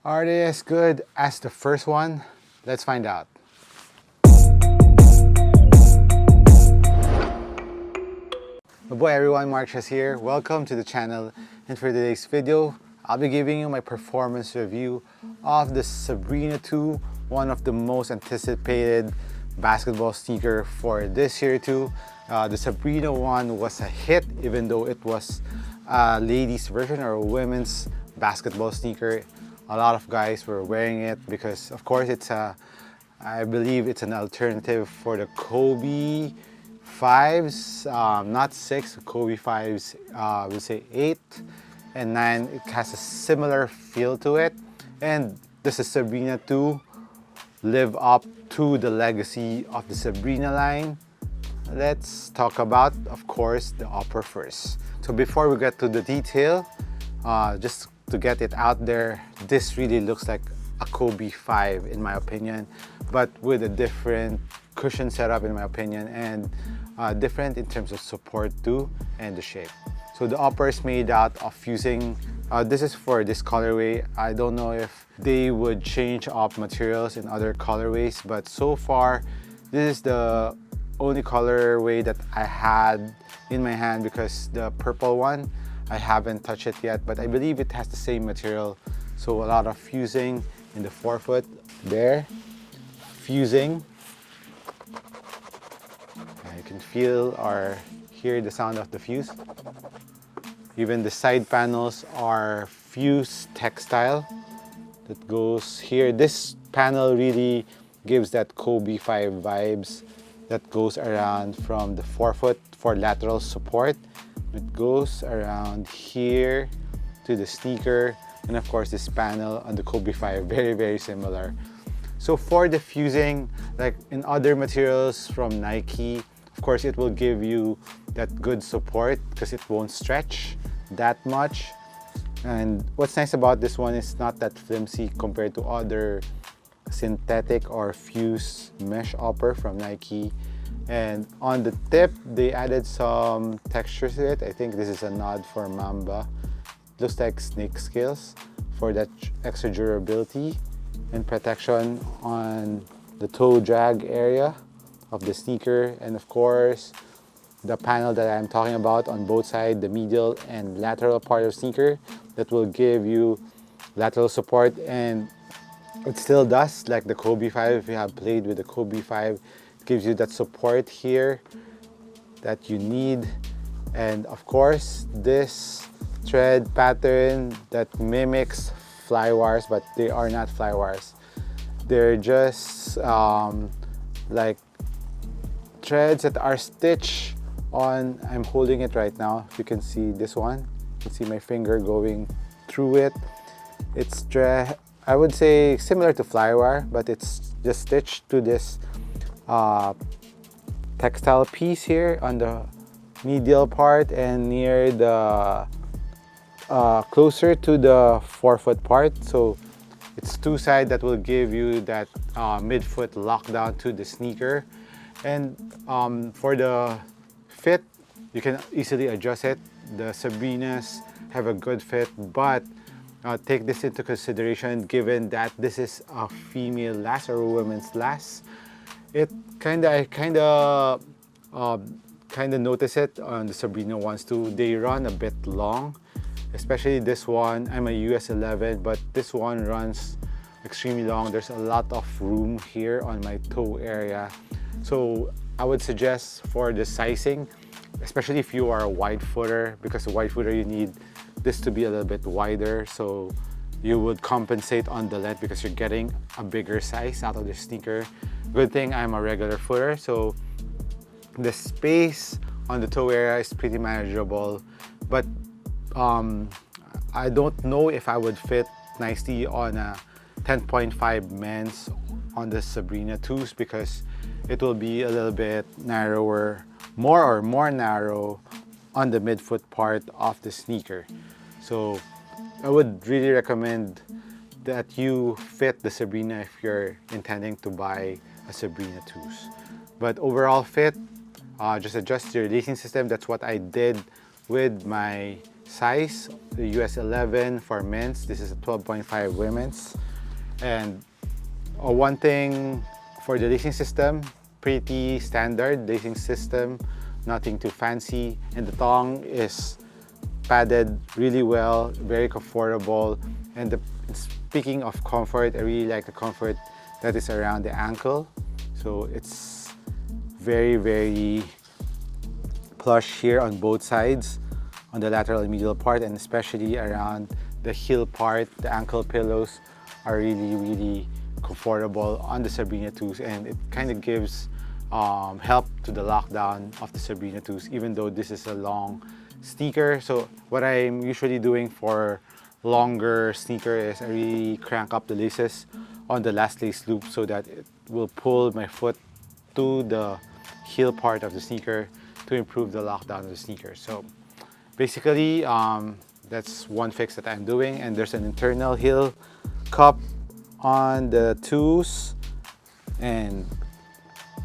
Are they as good as the first one? Let's find out. Oh boy everyone, MARKCHES here. Welcome to the channel, and for today's video, I'll be giving you my performance review of the SABRINA 2, one of the most anticipated basketball sneaker for this year too. The SABRINA 1 was a hit, even though it was a ladies version or a women's basketball sneaker. A lot of guys were wearing it because of course I believe it's an alternative for the Kobe 5s, not 6, Kobe 5s, we'll say 8 and 9. It has a similar feel to it, and this is SABRINA 2 live up to the legacy of the SABRINA line. Let's talk about, of course, the upper first. So before we get to the detail, just to get it out there, this really looks like a Kobe 5 in my opinion, but with a different cushion setup in my opinion, and different in terms of support too, and the shape. So the upper is made out of fusing. This is for this colorway. I don't know if they would change up materials in other colorways, but so far this is the only colorway that I had in my hand, because the purple one I haven't touched it yet, but I believe it has the same material. So a lot of fusing in the forefoot there, fusing. You can feel or hear the sound of the fuse. Even the side panels are fused textile that goes here. This panel really gives that Kobe 5 vibes that goes around from the forefoot for lateral support. It goes around here to the sneaker, and of course this panel on the Kobe 5, very similar. So for the fusing, like in other materials from Nike, of course it will give you that good support because it won't stretch that much. And what's nice about this one is not that flimsy compared to other synthetic or fused mesh upper from Nike. And on the tip, they added some texture to it. I think this is a nod for Mamba. It looks like snake scales for that extra durability and protection on the toe drag area of the sneaker. And of course, the panel that I'm talking about on both sides, the medial and lateral part of sneaker, that will give you lateral support. And it still does, like the Kobe 5. If you have played with the Kobe 5, it gives you that support here that you need. And of course, this thread pattern that mimics fly wires, but they are not fly wires. They're just like threads that are stitched on. I'm holding it right now. If you can see this one, you can see my finger going through it. It's I would say similar to fly wire, but it's just stitched to this textile piece here on the medial part and near the closer to the forefoot part. So it's two sides that will give you that midfoot lockdown to the sneaker. And for the fit, you can easily adjust it. The SABRINAs have a good fit, but take this into consideration given that this is a female last or a women's last. I kind of notice it on the SABRINA ones too. They run a bit long, especially this one. I'm a US 11, but this one runs extremely long. There's a lot of room here on my toe area. So I would suggest for the sizing, especially if you are a wide footer, because a wide footer you need this to be a little bit wider, so you would compensate on the length because you're getting a bigger size out of the sneaker. Good thing I'm a regular footer, so the space on the toe area is pretty manageable. But I don't know if I would fit nicely on a 10.5 men's on the SABRINA 2s, because it will be a little bit narrower, more narrow on the midfoot part of the sneaker. So I would really recommend that you fit the SABRINA if you're intending to buy a SABRINA 2s. But overall fit, just adjust your lacing system. That's what I did with my size, the US 11 for men's. This is a 12.5 women's. And one thing for the lacing system, pretty standard lacing system, nothing too fancy. And the thong is padded really well, very comfortable. And speaking of comfort, I really like the comfort that is around the ankle. So it's very, very plush here on both sides, on the lateral and medial part, and especially around the heel part. The ankle pillows are really, really comfortable on the Sabrina 2s, and it kind of gives help to the lockdown of the Sabrina 2s, even though this is a long sneaker. So what I'm usually doing for longer sneaker is I really crank up the laces on the last lace loop so that it will pull my foot to the heel part of the sneaker to improve the lockdown of the sneaker. So basically, that's one fix that I'm doing. And there's an internal heel cup on the 2s, and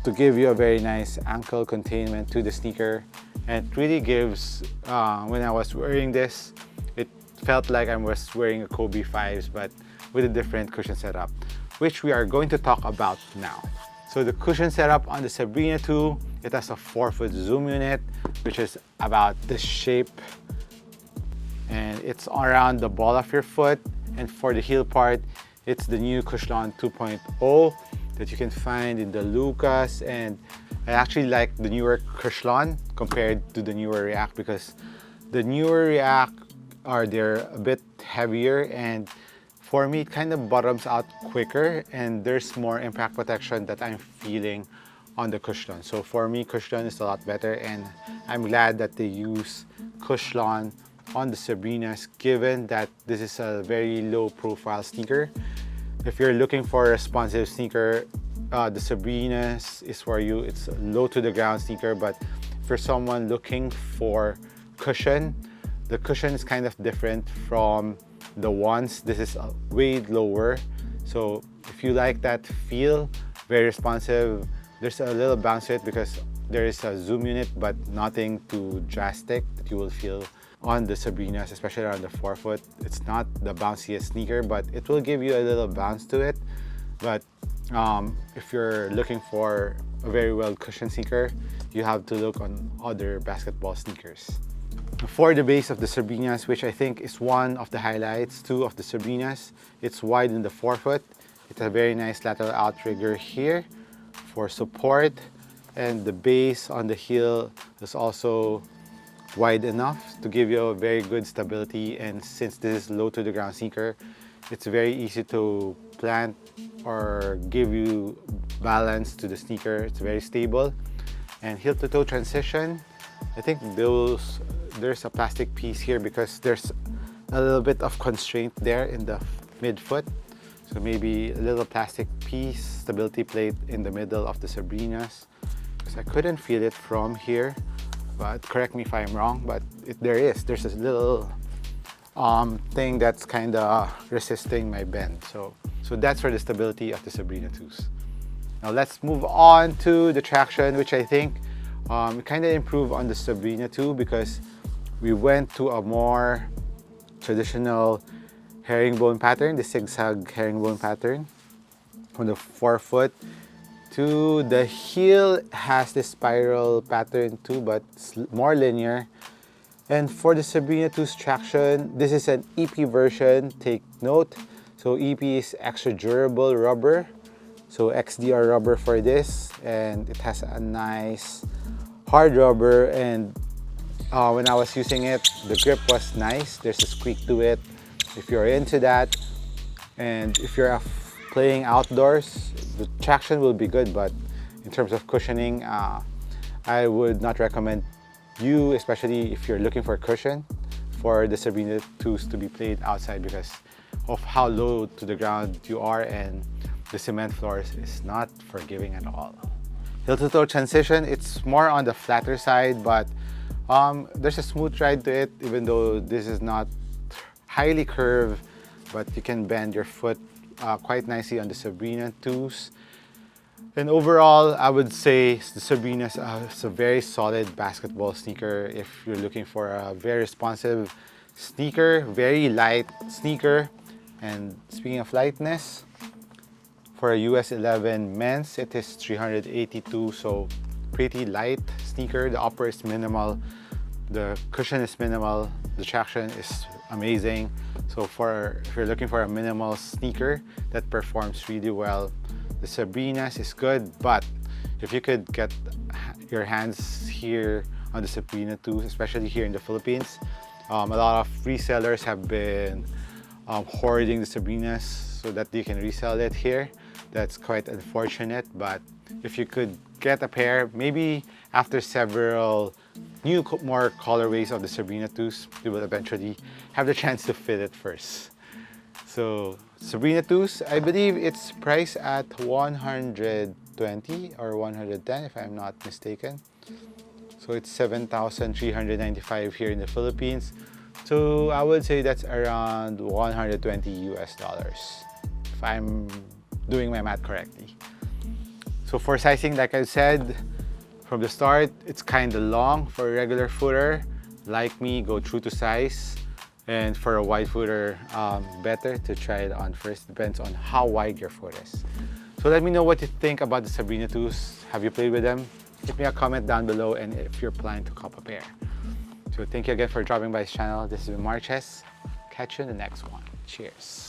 to give you a very nice ankle containment to the sneaker. And it really gives, when I was wearing this, it felt like I was wearing a Kobe 5s, but with a different cushion setup, which we are going to talk about now. So the cushion setup on the Sabrina 2, it has a 4-foot zoom unit, which is about this shape. And it's around the ball of your foot. And for the heel part, it's the new Cushlon 2.0 that you can find in the Lucas. And I actually like the newer Cushlon compared to the newer React, because the newer React they're a bit heavier, and for me it kind of bottoms out quicker, and there's more impact protection that I'm feeling on the Cushlon. So for me, Cushlon is a lot better, and I'm glad that they use Cushlon on the Sabrinas, given that this is a very low profile sneaker. If you're looking for a responsive sneaker, the Sabrinas is for you. It's a low to the ground sneaker, but for someone looking for cushion, the cushion is kind of different from the ones. This is way lower. So if you like that feel, very responsive, there's a little bounce to it because there is a zoom unit, but nothing too drastic that you will feel on the Sabrinas, especially around the forefoot. It's not the bounciest sneaker, but it will give you a little bounce to it. But if you're looking for a very well cushioned sneaker, you have to look on other basketball sneakers. For the base of the Sabrinas, which I think is one of the highlights too of the Sabrinas, it's wide in the forefoot. It's a very nice lateral outrigger here for support, and the base on the heel is also wide enough to give you a very good stability. And since this is low to the ground sneaker, it's very easy to plant or give you balance to the sneaker. It's very stable. And heel to toe transition, I think there's a plastic piece here because there's a little bit of constraint there in the midfoot. So maybe a little plastic piece, stability plate in the middle of the Sabrinas, because I couldn't feel it from here. But correct me if I'm wrong, but there's a little thing that's kind of resisting my bend. So that's for the stability of the Sabrina 2s. Now let's move on to the traction, which I think kind of improved on the Sabrina 2 because we went to a more traditional herringbone pattern, the zigzag herringbone pattern. From the forefoot to the heel has this spiral pattern too, but it's more linear. And for the Sabrina 2's traction, this is an EP version, take note. So EP is extra durable rubber. So XDR rubber for this, and it has a nice hard rubber. And when I was using it, the grip was nice. There's a squeak to it if you're into that. And if you're playing outdoors, the traction will be good, but in terms of cushioning, I would not recommend you, especially if you're looking for a cushion, for the Sabrina 2s to be played outside because of how low to the ground you are, and the cement floors is not forgiving at all. Heel to toe transition, it's more on the flatter side, but there's a smooth ride to it, even though this is not highly curved, but you can bend your foot quite nicely on the Sabrina 2s. And overall, I would say the Sabrina is a very solid basketball sneaker if you're looking for a very responsive sneaker, very light sneaker. And speaking of lightness, for a US 11 men's, it is 382, so pretty light sneaker. The upper is minimal, the cushion is minimal, the traction is amazing. So if you're looking for a minimal sneaker that performs really well, the Sabrinas is good. But if you could get your hands here on the Sabrina too, especially here in the Philippines, a lot of resellers have been hoarding the Sabrinas so that they can resell it here. That's quite unfortunate, but if you could get a pair, maybe after several more colorways of the Sabrina 2s, you will eventually have the chance to fit it first. So Sabrina 2s, I believe it's priced at 120 or 110 if I'm not mistaken. So it's 7,395 here in the Philippines. So I would say that's around 120 US dollars, if I'm doing my math correctly. So for sizing, like I said from the start, it's kind of long for a regular footer. Like me, go true to size. And for a wide footer, better to try it on first. Depends on how wide your foot is. So let me know what you think about the Sabrina 2s. Have you played with them? Leave me a comment down below, and if you're planning to cop a pair. So thank you again for dropping by this channel. This is MARKCHES. Catch you in the next one. Cheers.